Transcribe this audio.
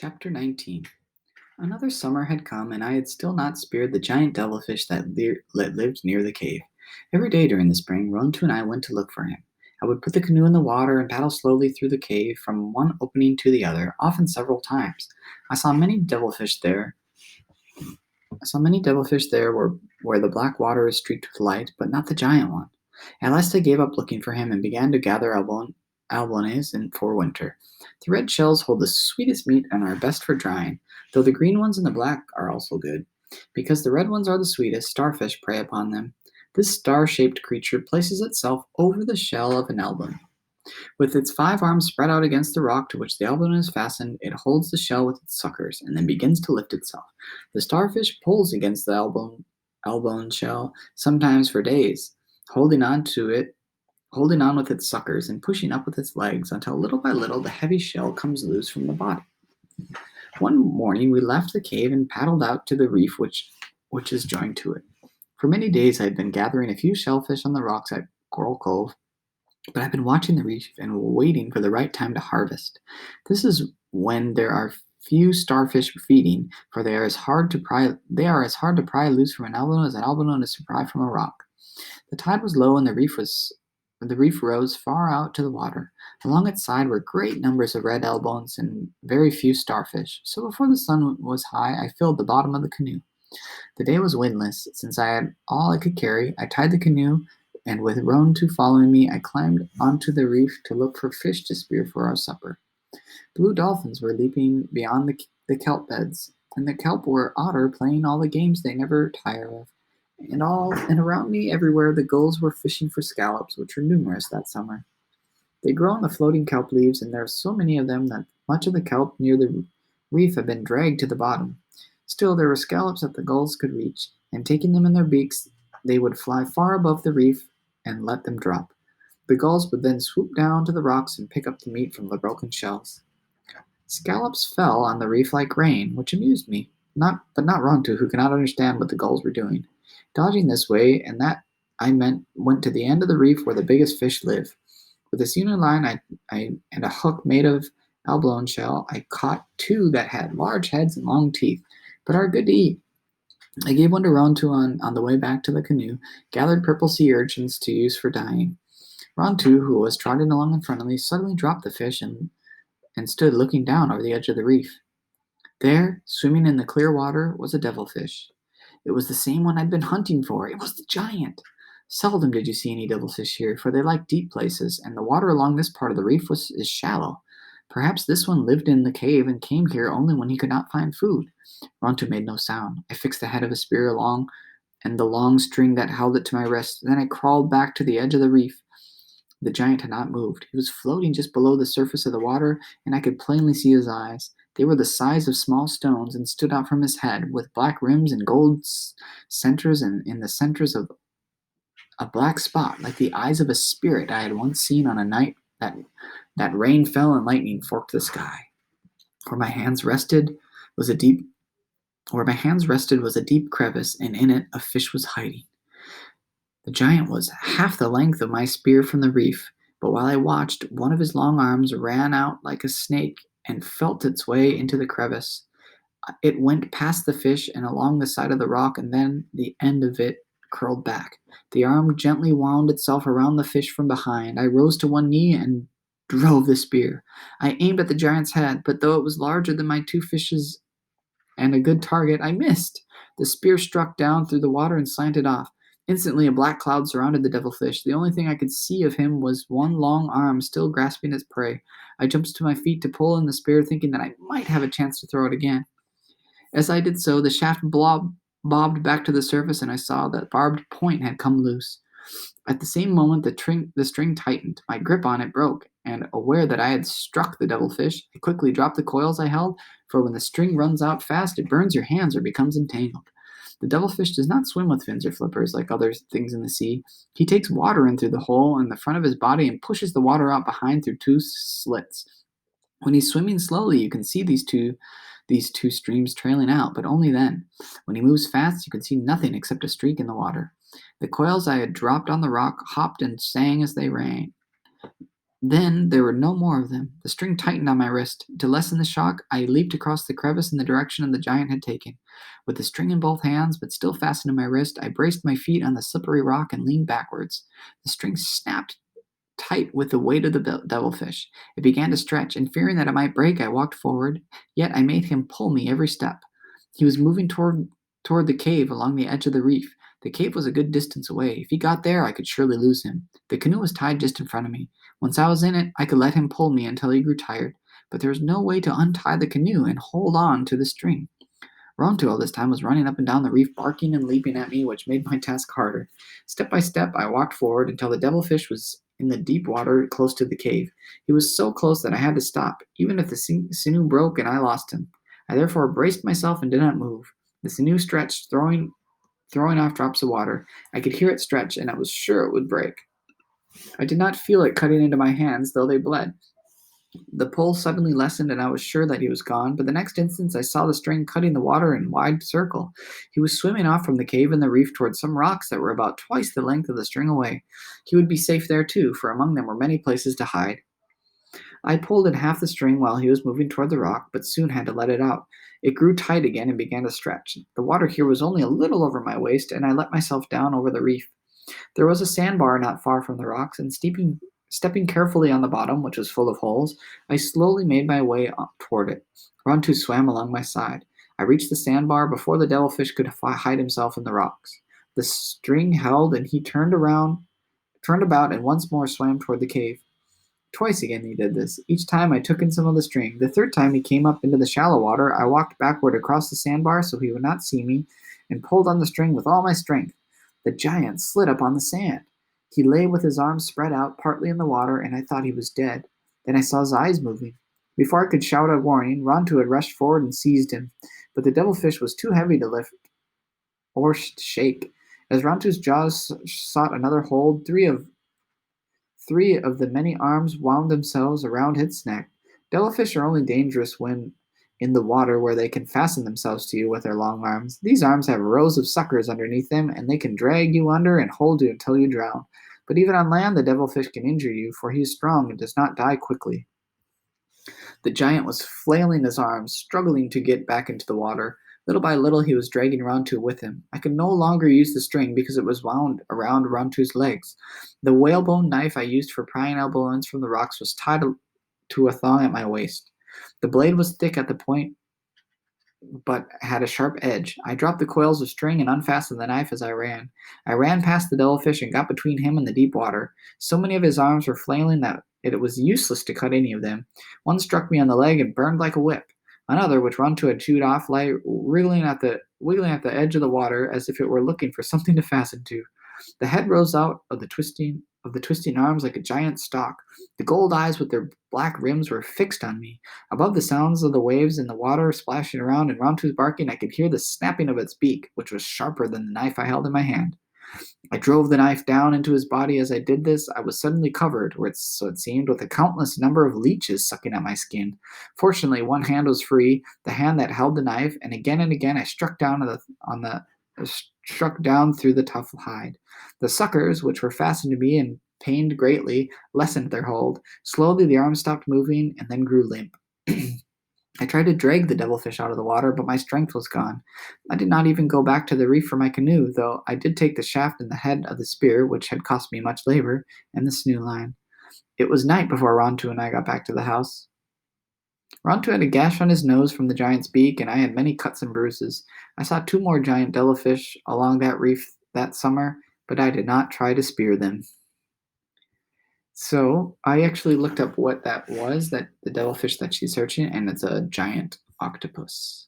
Chapter 19. Another summer had come, and I had still not speared the giant devilfish that lived near the cave. Every day during the spring, Rontu and I went to look for him. I would put the canoe in the water and paddle slowly through the cave from one opening to the other, often several times. I saw many devilfish there. I saw many devilfish there where the black water is streaked with light, but not the giant one. At last I gave up looking for him and began to gather albonyes for winter. The red shells hold the sweetest meat and are best for drying, though the green ones and the black are also good. Because the red ones are the sweetest, starfish prey upon them. This star-shaped creature places itself over the shell of an albony. With its 5 arms spread out against the rock to which the albony is fastened, it holds the shell with its suckers, and then begins to lift itself. The starfish pulls against the albone shell, sometimes for days, holding on to it, holding on with its suckers and pushing up with its legs until little by little the heavy shell comes loose from the body. One morning we left the cave and paddled out to the reef which is joined to it. For many days I had been gathering a few shellfish on the rocks at Coral Cove, but I've been watching the reef and waiting for the right time to harvest. This is when there are few starfish feeding, for they are as hard to pry loose from an albino as an albino is to pry from a rock. The tide was low and the reef rose far out to the water. Along its side were great numbers of red elbows and very few starfish, so before the sun was high I filled the bottom of the canoe. The day was windless. Since I had all I could carry, I tied the canoe, and with Rontu following me, I climbed onto the reef to look for fish to spear for our supper. Blue dolphins were leaping beyond the kelp beds, and the kelp were otter playing all the games they never tire of. And around me everywhere the gulls were fishing for scallops, which were numerous that summer. They grow on the floating kelp leaves, and there are so many of them that much of the kelp near the reef had been dragged to the bottom. Still, there were scallops that the gulls could reach, and taking them in their beaks, they would fly far above the reef and let them drop. The gulls would then swoop down to the rocks and pick up the meat from the broken shells. Scallops fell on the reef like rain, which amused me, but not Rontu, who could not understand what the gulls were doing. Dodging this way and that, went to the end of the reef where the biggest fish live. With a skewer line and a hook made of abalone shell, I caught 2 that had large heads and long teeth, but are good to eat. I gave one to Rontu on the way back to the canoe, gathered purple sea urchins to use for dyeing. Rontu, who was trotting along in front of me, suddenly dropped the fish and stood looking down over the edge of the reef. There, swimming in the clear water, was a devilfish. It was the same one I'd been hunting for. It was the giant. Seldom did you see any devilfish here, for they like deep places, and the water along this part of the reef is shallow. Perhaps this one lived in the cave and came here only when he could not find food. Rontu made no sound. I fixed the head of a spear along and the long string that held it to my wrist. Then I crawled back to the edge of the reef. The giant had not moved. He was floating just below the surface of the water, and I could plainly see his eyes. They were the size of small stones and stood out from his head, with black rims and gold centers, and in the centers of a black spot, like the eyes of a spirit I had once seen on a night that rain fell and lightning forked the sky. Where my hands rested was a deep crevice, and in it a fish was hiding. The giant was half the length of my spear from the reef, but while I watched, one of his long arms ran out like a snake and felt its way into the crevice. It went past the fish and along the side of the rock, and then the end of it curled back. The arm gently wound itself around the fish from behind. I rose to one knee and drove the spear. I aimed at the giant's head, but though it was larger than my 2 fishes and a good target, I missed. The spear struck down through the water and slanted off. Instantly, a black cloud surrounded the devilfish. The only thing I could see of him was one long arm still grasping its prey. I jumped to my feet to pull in the spear, thinking that I might have a chance to throw it again. As I did so, the shaft bobbed back to the surface, and I saw that barbed point had come loose. At the same moment, the string tightened. My grip on it broke, and aware that I had struck the devilfish, I quickly dropped the coils I held, for when the string runs out fast, it burns your hands or becomes entangled. The devilfish does not swim with fins or flippers like other things in the sea. He takes water in through the hole in the front of his body and pushes the water out behind through 2 slits. When he's swimming slowly, you can see these two streams trailing out, but only then. When he moves fast, you can see nothing except a streak in the water. The coils I had dropped on the rock hopped and sang as they ran. Then there were no more of them. The string tightened on my wrist. To lessen the shock, I leaped across the crevice in the direction the giant had taken. With the string in both hands, but still fastened to my wrist, I braced my feet on the slippery rock and leaned backwards. The string snapped tight with the weight of the devilfish. It began to stretch, and fearing that it might break, I walked forward, yet I made him pull me every step. He was moving toward the cave along the edge of the reef. The cave was a good distance away. If he got there, I could surely lose him. The canoe was tied just in front of me. Once I was in it, I could let him pull me until he grew tired, but there was no way to untie the canoe and hold on to the string. Ronto all this time was running up and down the reef, barking and leaping at me, which made my task harder. Step by step, I walked forward until the devilfish was in the deep water close to the cave. He was so close that I had to stop, even if the sinew broke and I lost him. I therefore braced myself and did not move. The sinew stretched, throwing off drops of water. I could hear it stretch, and I was sure it would break. I did not feel it cutting into my hands, though they bled. The pull suddenly lessened, and I was sure that he was gone, but the next instant I saw the string cutting the water in a wide circle. He was swimming off from the cave in the reef towards some rocks that were about twice the length of the string away. He would be safe there too, for among them were many places to hide. I pulled in half the string while he was moving toward the rock, but soon had to let it out. It grew tight again and began to stretch. The water here was only a little over my waist, and I let myself down over the reef. There was a sandbar not far from the rocks, and stepping carefully on the bottom, which was full of holes, I slowly made my way up toward it. Rontu swam along my side. I reached the sandbar before the devilfish could hide himself in the rocks. The string held, and he turned about, and once more swam toward the cave. Twice again he did this. Each time I took in some of the string. The third time he came up into the shallow water, I walked backward across the sandbar so he would not see me, and pulled on the string with all my strength. The giant slid up on the sand. He lay with his arms spread out, partly in the water, and I thought he was dead. Then I saw his eyes moving. Before I could shout a warning, Rontu had rushed forward and seized him, but the devilfish was too heavy to lift or shake. As Rontu's jaws sought another hold, three of the many arms wound themselves around its neck. Devilfish are only dangerous when in the water where they can fasten themselves to you with their long arms. These arms have rows of suckers underneath them, and they can drag you under and hold you until you drown. But even on land, the devilfish can injure you, for he is strong and does not die quickly. The giant was flailing his arms, struggling to get back into the water. Little by little, he was dragging Rontu with him. I could no longer use the string because it was wound around Rontu's legs. The whalebone knife I used for prying out balloons from the rocks was tied to a thong at my waist. The blade was thick at the point but had a sharp edge. I dropped the coils of string and unfastened the knife as I ran. I ran past the devilfish and got between him and the deep water. So many of his arms were flailing that it was useless to cut any of them. One struck me on the leg and burned like a whip. Another, which Rontu had chewed off, lay wiggling at the edge of the water as if it were looking for something to fasten to. The head rose out of the twisting arms like a giant stalk. The gold eyes with their black rims were fixed on me. Above the sounds of the waves in the water splashing around and Rontu's barking, I could hear the snapping of its beak, which was sharper than the knife I held in my hand. I drove the knife down into his body. As I did this, I was suddenly covered, so it seemed, with a countless number of leeches sucking at my skin. Fortunately, one hand was free, the hand that held the knife, and again I struck down through the tough hide. The suckers, which were fastened to me and pained greatly, lessened their hold. Slowly the arm stopped moving and then grew limp. I tried to drag the devilfish out of the water, but my strength was gone. I did not even go back to the reef for my canoe, though I did take the shaft and the head of the spear, which had cost me much labor, and the sinew line. It was night before Rontu and I got back to the house. Rontu had a gash on his nose from the giant's beak, and I had many cuts and bruises. I saw two more giant devilfish along that reef that summer, but I did not try to spear them. So I actually looked up what that was, that the devilfish that she's searching, and it's a giant octopus.